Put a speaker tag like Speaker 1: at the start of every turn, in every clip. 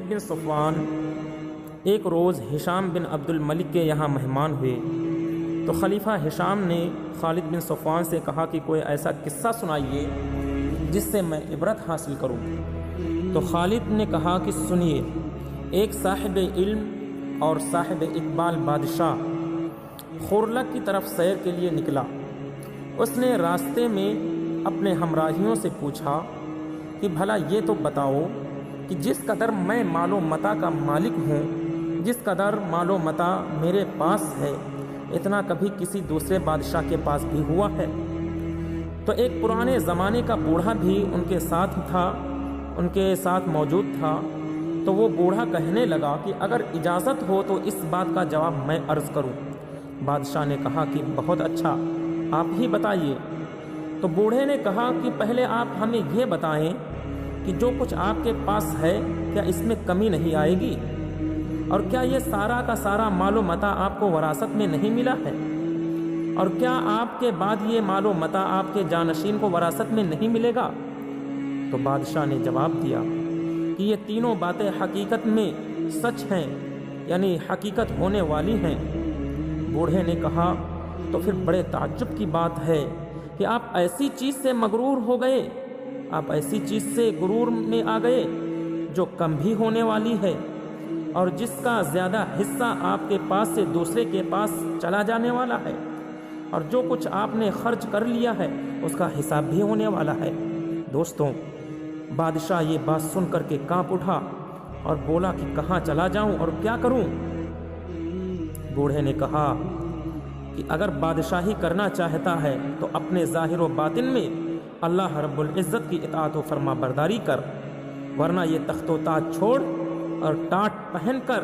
Speaker 1: بن صفوان ایک روز ہشام بن عبد الملک کے یہاں مہمان ہوئے تو خلیفہ ہشام نے خالد بن صفوان سے کہا کہ کوئی ایسا قصہ سنائیے جس سے میں عبرت حاصل کروں۔ تو خالد نے کہا کہ سنیے، ایک صاحب علم اور صاحب اقبال بادشاہ خورلک کی طرف سیر کے لیے نکلا۔ اس نے راستے میں اپنے ہمراہیوں سے پوچھا کہ بھلا یہ تو بتاؤ کہ جس قدر میں مال و متاع کا مالک ہوں، جس قدر مال و متاع میرے پاس ہے، اتنا کبھی کسی دوسرے بادشاہ کے پاس بھی ہوا ہے؟ تو ایک پرانے زمانے کا بوڑھا بھی ان کے ساتھ موجود تھا۔ تو وہ بوڑھا کہنے لگا کہ اگر اجازت ہو تو اس بات کا جواب میں عرض کروں۔ بادشاہ نے کہا کہ بہت اچھا، آپ ہی بتائیے۔ تو بوڑھے نے کہا کہ پہلے آپ ہمیں یہ بتائیں کہ جو کچھ آپ کے پاس ہے کیا اس میں کمی نہیں آئے گی؟ اور کیا یہ سارا کا سارا مال و متاع آپ کو وراثت میں نہیں ملا ہے؟ اور کیا آپ کے بعد یہ مال و متاع آپ کے جانشین کو وراثت میں نہیں ملے گا؟ تو بادشاہ نے جواب دیا کہ یہ تینوں باتیں حقیقت میں سچ ہیں، یعنی حقیقت ہونے والی ہیں۔ بوڑھے نے کہا تو پھر بڑے تعجب کی بات ہے کہ آپ ایسی چیز سے مغرور ہو گئے، آپ ایسی چیز سے غرور میں آ گئے جو کم بھی ہونے والی ہے اور جس کا زیادہ حصہ آپ کے پاس سے دوسرے کے پاس چلا جانے والا ہے، اور جو کچھ آپ نے خرچ کر لیا ہے اس کا حساب بھی ہونے والا ہے۔ دوستوں، بادشاہ یہ بات سن کر کے کانپ اٹھا اور بولا کہ کہاں چلا جاؤں اور کیا کروں؟ بوڑھے نے کہا کہ اگر بادشاہی کرنا چاہتا ہے تو اپنے ظاہر و باطن میں اللہ رب العزت کی اطاعت و فرما برداری کر، ورنہ یہ تخت و تاج چھوڑ اور ٹاٹ پہن کر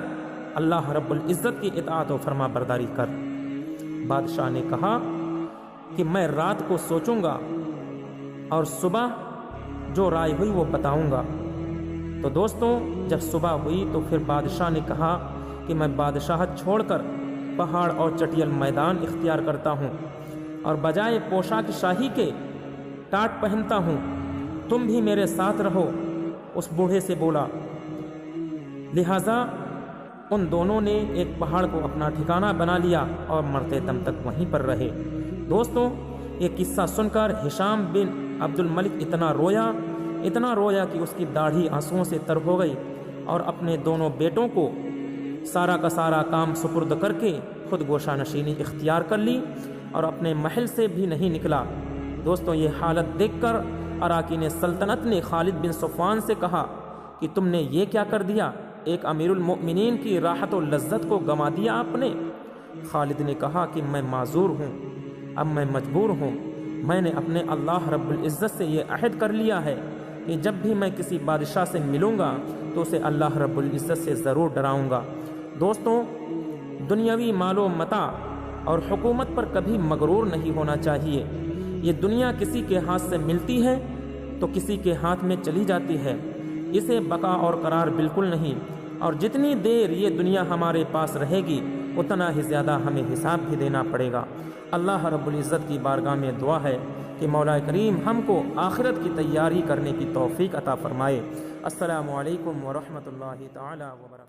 Speaker 1: اللہ رب العزت کی اطاعت و فرما برداری کر۔ بادشاہ نے کہا کہ میں رات کو سوچوں گا اور صبح جو رائے ہوئی وہ بتاؤں گا۔ تو دوستوں، جب صبح ہوئی تو پھر بادشاہ نے کہا کہ میں بادشاہت چھوڑ کر پہاڑ اور چٹیل میدان اختیار کرتا ہوں اور بجائے پوشاک شاہی کے ٹاٹ پہنتا ہوں، تم بھی میرے ساتھ رہو۔ اس بوڑھے سے بولا۔ لہذا ان دونوں نے ایک پہاڑ کو اپنا ٹھکانہ بنا لیا اور مرتے دم تک وہیں پر رہے۔ دوستوں، یہ قصہ سن کر ہشام بن عبد الملک اتنا رویا کہ اس کی داڑھی آنسوؤں سے تر ہو گئی، اور اپنے دونوں بیٹوں کو سارا کا سارا کام سپرد کر کے خود گوشہ نشینی اختیار کر لی اور اپنے محل سے بھی نہیں نکلا۔ دوستوں، یہ حالت دیکھ کر اراکین سلطنت نے خالد بن صفوان سے کہا کہ تم نے یہ کیا کر دیا؟ ایک امیر المؤمنین کی راحت و لذت کو گنوا دیا آپ نے۔ خالد نے کہا کہ میں معذور ہوں، اب میں مجبور ہوں۔ میں نے اپنے اللہ رب العزت سے یہ عہد کر لیا ہے کہ جب بھی میں کسی بادشاہ سے ملوں گا تو اسے اللہ رب العزت سے ضرور ڈراؤں گا۔ دوستوں، دنیاوی مال و متاع اور حکومت پر کبھی مغرور نہیں ہونا چاہیے۔ یہ دنیا کسی کے ہاتھ سے ملتی ہے تو کسی کے ہاتھ میں چلی جاتی ہے، اسے بقا اور قرار بالکل نہیں، اور جتنی دیر یہ دنیا ہمارے پاس رہے گی اتنا ہی زیادہ ہمیں حساب بھی دینا پڑے گا۔ اللہ رب العزت کی بارگاہ میں دعا ہے کہ مولا کریم ہم کو آخرت کی تیاری کرنے کی توفیق عطا فرمائے۔ السلام علیکم ورحمۃ اللہ تعالی وبرکاتہ۔